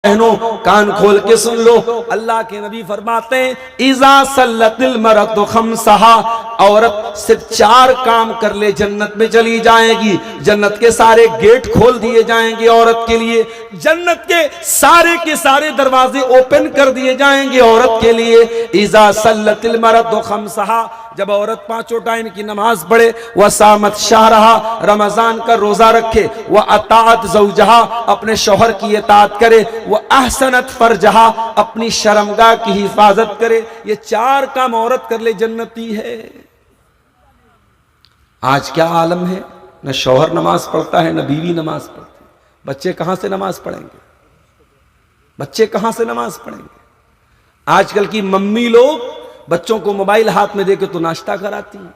बहनों कान खोल के सुन लो, अल्लाह के नबी फरमाते हैं इज़ा सल्लतिल मरअतु खम्सहा, औरत सिर्फ 4 काम कर ले जन्नत में चली जाएगी। जन्नत के सारे गेट खोल दिए जाएंगे औरत के लिए, जन्नत के सारे दरवाजे ओपन कर दिए जाएंगे औरत के लिए। इज़ा सल्लतिल मरअतु खम्सहा, जब औरत 5 टाइम की नमाज पढ़े, वह सामत शाहरहा, रमजान का रोजा रखे, वह अताअत ज़ौजहा, अपने शौहर की इताअत करे, वह अहसनत फरजहा, अपनी शर्मगाह की हिफाजत करे। ये 4 काम औरत कर ले जन्नती है। आज क्या आलम है, न शौहर नमाज पढ़ता है न बीवी नमाज पढ़ती। बच्चे कहां से नमाज पढ़ेंगे, बच्चे कहां से नमाज पढ़ेंगे। आजकल की मम्मी लोग बच्चों को मोबाइल हाथ में देके तो नाश्ता कराती है।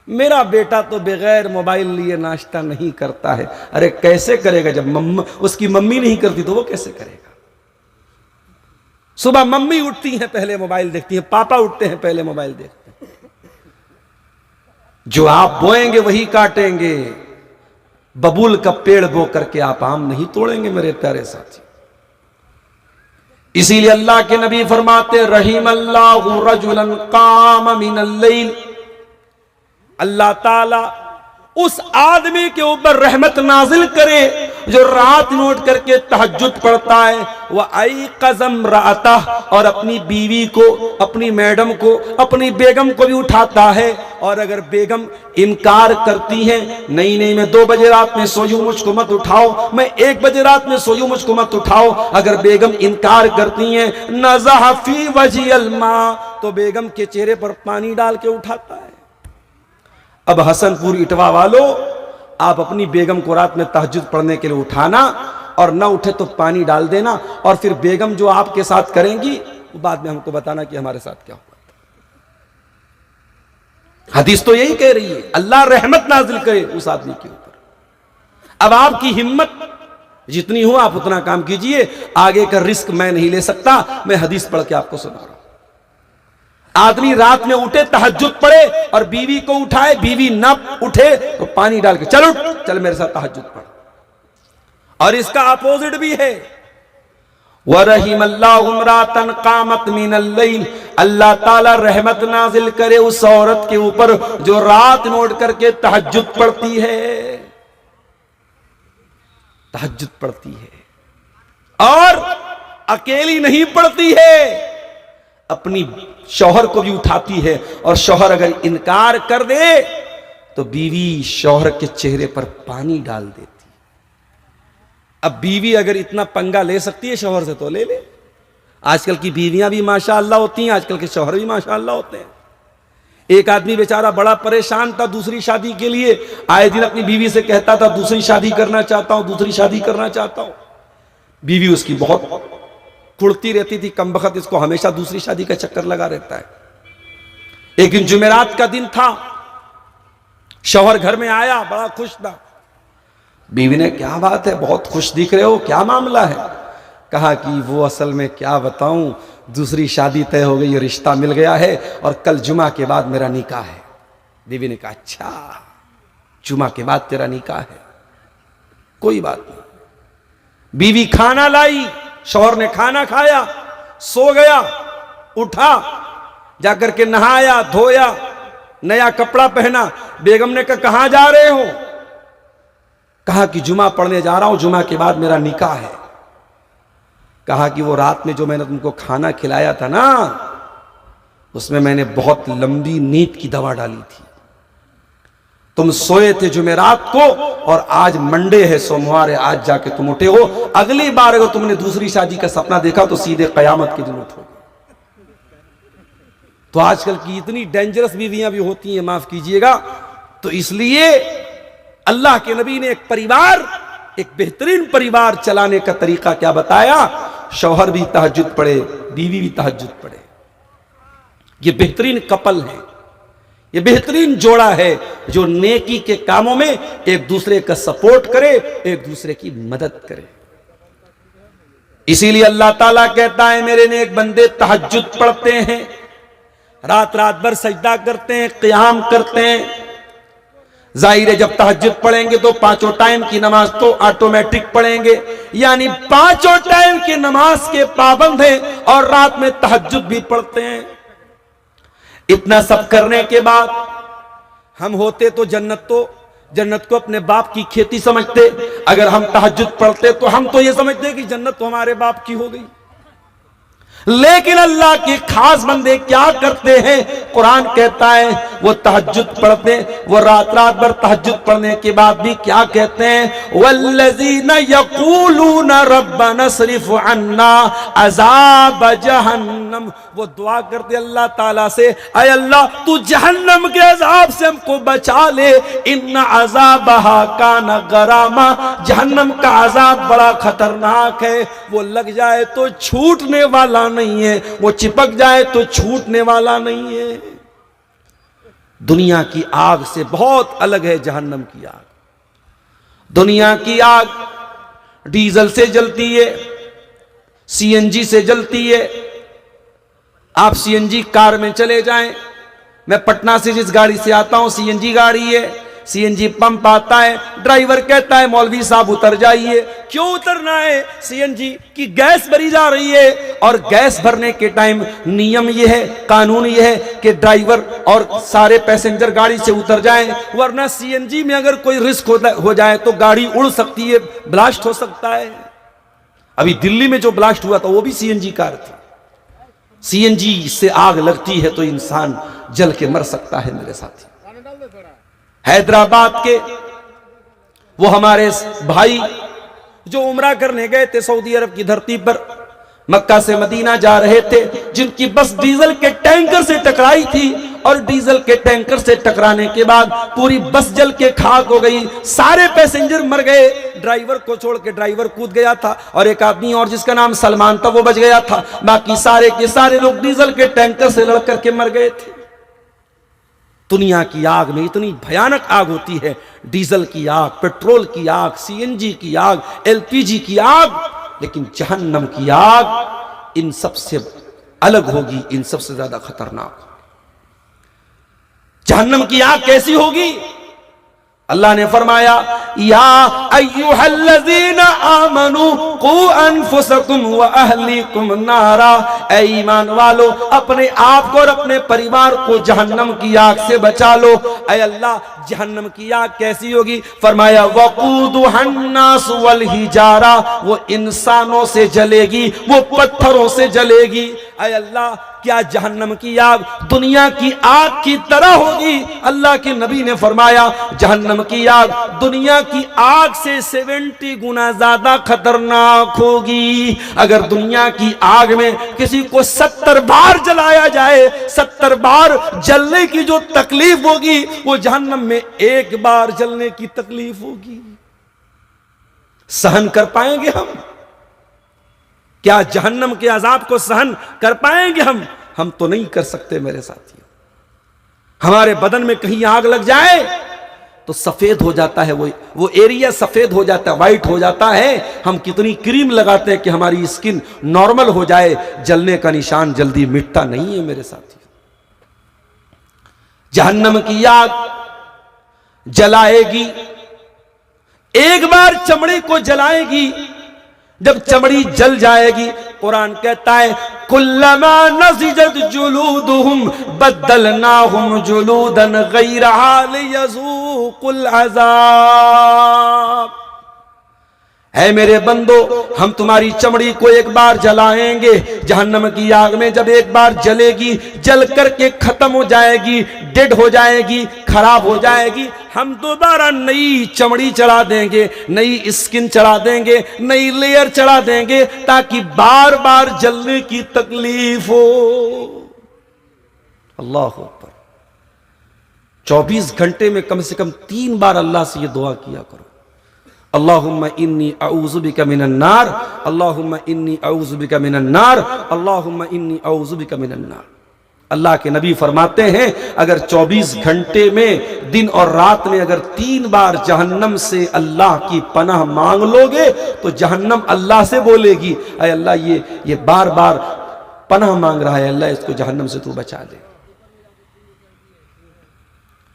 मेरा बेटा तो बगैर मोबाइल लिए नाश्ता नहीं करता है। अरे कैसे करेगा, जब उसकी मम्मी नहीं करती तो वो कैसे करेगा। सुबह मम्मी उठती हैं पहले मोबाइल देखती हैं, पापा उठते हैं पहले मोबाइल देखते हैं। जो आप बोएंगे वही काटेंगे, बबूल का पेड़ बो करके आप आम नहीं तोड़ेंगे मेरे प्यारे साथी। इसीलिए अल्लाह के नबी फरमाते रहीमल्लाहु रजुलन काम मिनल लैल, अल्लाह ताला उस आदमी के ऊपर रहमत नाजिल करे जो रात नोट करके तहज्जुद पढ़ता है। वह आई कज़म राता, और अपनी बीवी को, अपनी मैडम को, अपनी बेगम को भी उठाता है। और अगर बेगम इनकार करती है, नहीं नहीं मैं 2 बजे रात में सोई हूं मुझको मत उठाओ, मैं 1 बजे रात में सोई हूं मुझको मत उठाओ, अगर बेगम इनकार करती है, नज़ह फी वजिल मा, तो बेगम के चेहरे पर पानी डाल के उठाता है। अब हसनपुर इटवा वालों, आप अपनी बेगम को रात में तहज्जुद पढ़ने के लिए उठाना, और ना उठे तो पानी डाल देना, और फिर बेगम जो आपके साथ करेंगी वो बाद में हमको बताना कि हमारे साथ क्या हुआ। हदीस तो यही कह रही है, अल्लाह रहमत नाजिल करे उस आदमी के ऊपर। अब आपकी हिम्मत जितनी हो आप उतना काम कीजिए, आगे का रिस्क मैं नहीं ले सकता, मैं हदीस पढ़ के आपको सुना रहा हूं। आदमी रात में उठे तहज्जुद पढ़े और बीवी को उठाए, बीवी न उठे तो पानी डाल के चल उठ, चल मेरे साथ तहज्जुद पढ़। और इसका अपोजिट भी है, वरहिमल्लाहु इम्रातन कामत मिनल लैल, अल्लाह ताला रहमत नाजिल करे उस औरत के ऊपर जो रात नोट करके तहज्जुद पढ़ती है, तहज्जुद पढ़ती है। और अकेली नहीं पढ़ती है, अपनी शौहर को भी उठाती है। और शौहर अगर इनकार कर दे तो बीवी शौहर के चेहरे पर पानी डाल देती। अब बीवी अगर इतना पंगा ले सकती है शौहर से तो ले ले। आजकल की बीवियां भी माशाअल्लाह होती हैं, आजकल के शौहर भी माशाअल्लाह होते हैं। एक आदमी बेचारा बड़ा परेशान था दूसरी शादी के लिए, आए दिन अपनी बीवी से कहता था दूसरी शादी करना चाहता हूं, दूसरी शादी करना चाहता हूं। बीवी उसकी बहुत कुड़ती रहती थी, कमबख्त इसको हमेशा दूसरी शादी का चक्कर लगा रहता है। एक दिन जुमेरात का दिन था, शौहर घर में आया, बड़ा खुश था। बीवी ने क्या बात है, बहुत खुश दिख रहे हो, क्या मामला है। कहा कि वो असल में क्या बताऊं, दूसरी शादी तय हो गई, रिश्ता मिल गया है और कल जुमा के बाद मेरा निकाह है। बीवी ने कहा अच्छा, जुमा के बाद तेरा निकाह है, कोई बात नहीं। बीवी खाना लाई, शौहर ने खाना खाया, सो गया, उठा, जाकर के नहाया धोया, नया कपड़ा पहना। बेगम ने कहा कहां जा रहे हो। कहा कि जुमा पढ़ने जा रहा हूं, जुमा के बाद मेरा निकाह है। कहा कि वो रात में जो मैंने तुमको खाना खिलाया था ना, उसमें मैंने बहुत लंबी नींद की दवा डाली थी। तुम सोए थे जुमेरात को और आज मंडे है, सोमवार है, आज जाके तुम उठे हो। अगली बार अगर तुमने दूसरी शादी का सपना देखा तो सीधे कयामत के दिन उठोगे। तो आजकल की इतनी डेंजरस बीवियां भी होती हैं, माफ कीजिएगा। तो इसलिए अल्लाह के नबी ने एक परिवार, एक बेहतरीन परिवार चलाने का तरीका क्या बताया। शौहर भी तहज्जुद पढ़े, बीवी भी तहज्जुद पढ़े। ये बेहतरीन कपल है, ये बेहतरीन जोड़ा है जो नेकी के कामों में एक दूसरे का सपोर्ट करे, एक दूसरे की मदद करे। इसीलिए अल्लाह ताला कहता है मेरे नेक बंदे तहज्जुद पढ़ते हैं, रात रात भर सजदा करते हैं, क़ियाम करते हैं, जाहिर है जब तहज्जुद पढ़ेंगे तो पांचों टाइम की नमाज तो ऑटोमेटिक पढ़ेंगे, यानी पांचों टाइम की नमाज के पाबंद हैं और रात में तहज्जुद भी पढ़ते हैं। इतना सब करने के बाद हम होते तो जन्नत को अपने बाप की खेती समझते। अगर हम तहज्जुद पढ़ते तो हम तो ये समझते कि जन्नत तो हमारे बाप की हो गई। लेकिन अल्लाह के खास बंदे क्या करते हैं, कुरान कहता है वो तहज्जुद पढ़ते, वो रात रात भर तहज्जुद पढ़ने के बाद भी क्या कहते हैं, वल्लज़ीना यक़ूलूना रब्बना स्रिफ़ अन्ना अज़ाब जहन्नम। वो दुआ करते अल्लाह ताला से, ऐ अल्लाह तू जहन्नम के अजाब से हमको बचा ले, इन्ना अज़ाबहा काना गरामा। जहन्नम का अजाब बड़ा खतरनाक है, वो लग जाए तो छूटने वाला नहीं है, वो चिपक जाए तो छूटने वाला नहीं है। दुनिया की आग से बहुत अलग है जहन्नम की आग। दुनिया की आग डीजल से जलती है, सीएनजी से जलती है। आप सीएनजी कार में चले जाएं, मैं पटना से जिस गाड़ी से आता हूं सीएनजी गाड़ी है, सीएनजी पंप आता है, ड्राइवर कहता है मौलवी साहब उतर जाइए। क्यों उतरना है, सीएनजी की गैस भरी जा रही है और गैस भरने के टाइम नियम यह है, कानून यह है कि ड्राइवर और सारे पैसेंजर गाड़ी से उतर जाएं, वरना सीएनजी में अगर कोई रिस्क हो जाए तो गाड़ी उड़ सकती है, ब्लास्ट हो सकता है। अभी दिल्ली में जो ब्लास्ट हुआ था वो भी सीएनजी कार थी। सीएनजी से आग लगती है तो इंसान जल के मर सकता है। मेरे साथी, हैदराबाद के वो हमारे भाई जो उम्रा करने गए थे सऊदी अरब की धरती पर, मक्का से मदीना जा रहे थे, जिनकी बस डीजल के टैंकर से टकराई थी और डीजल के टैंकर से टकराने के बाद पूरी बस जल के खाक हो गई, सारे पैसेंजर मर गए, ड्राइवर को छोड़ के ड्राइवर कूद गया था और एक आदमी और जिसका नाम सलमान था वो बच गया था, बाकी सारे के सारे लोग डीजल के टैंकर से लड़ करके मर गए थे। दुनिया की आग में इतनी भयानक आग होती है, डीजल की आग, पेट्रोल की आग, सीएनजी की आग, एलपीजी की आग, लेकिन जहन्नम की आग इन सब से अलग होगी, इन सब से ज्यादा खतरनाक। जहन्नम की आग कैसी होगी? अल्लाह ने फरमाया, या अय्युहल्लज़ीना आमनू कू अनफुसकुम व अहलीकुम नारा। ऐ ईमान वालो, अपने आप को और अपने परिवार को जहन्नम की आग से बचा लो। ऐ अल्लाह, जहन्नम की आग कैसी होगी? फरमाया, वक़ूदुहन्नास वल हिजारा, वो इंसानों से जलेगी, वो पत्थरों से जलेगी। ऐ अल्लाह, क्या जहन्नम की आग दुनिया की आग की तरह होगी? अल्लाह के नबी ने फरमाया, जहन्नम की आग दुनिया की आग से 70 गुना ज्यादा खतरनाक होगी। अगर दुनिया की आग में किसी को 70 बार जलाया जाए, 70 बार जलने की जो तकलीफ होगी वो जहन्नम में एक बार जलने की तकलीफ होगी। सहन कर पाएंगे हम? क्या जहन्नम के अजाब को सहन कर पाएंगे हम? हम तो नहीं कर सकते मेरे साथियों। हमारे बदन में कहीं आग लग जाए तो सफेद हो जाता है, वो एरिया सफेद हो जाता है, वाइट हो जाता है। हम कितनी क्रीम लगाते हैं कि हमारी स्किन नॉर्मल हो जाए, जलने का निशान जल्दी मिटता नहीं है मेरे साथियों। जहन्नम की आग जलाएगी, एक बार चमड़ी को जलाएगी, जब चमड़ी जल जाएगी, कुरान कहता है, कुल्लमा नज़िजत जुलूदुहुम बद्दलनाहुम जुलूदन गैरहा लियज़ूक़ुल अज़ाब। है मेरे बंदो, हम तुम्हारी चमड़ी को एक बार जलाएंगे। जहन्नम की आग में जब एक बार जलेगी, जल करके खत्म हो जाएगी, डेड हो जाएगी, खराब हो जाएगी, हम दोबारा नई चमड़ी चढ़ा देंगे, नई स्किन चढ़ा देंगे, नई लेयर चढ़ा देंगे, ताकि बार बार जलने की तकलीफ हो। अल्लाह अकबर। 24 घंटे में कम से कम 3 बार अल्लाह से ये दुआ किया करो, अल्लाहुम्मा इन्नी अऊज़ु बिका मिनन नार, अल्लाहुम्मा इन्नी अऊज़ु बिका मिनन नार, अल्लाहुम्मा इन्नी अऊज़ु बिका मिनन नार। अल्लाह के नबी फरमाते हैं, अगर 24 घंटे में दिन और रात में अगर 3 बार जहन्नम से अल्लाह की पनाह मांग लोगे तो जहन्नम अल्लाह से बोलेगी, अरे अल्लाह ये बार बार पनाह मांग रहा है, अल्लाह इसको जहन्नम से तू बचा दे।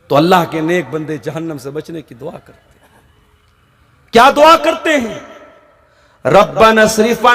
तो अल्लाह के नेक बंदे जहन्नम से बचने की दुआ करते हैं। क्या दुआ करते हैं? रब्बना सरिफ़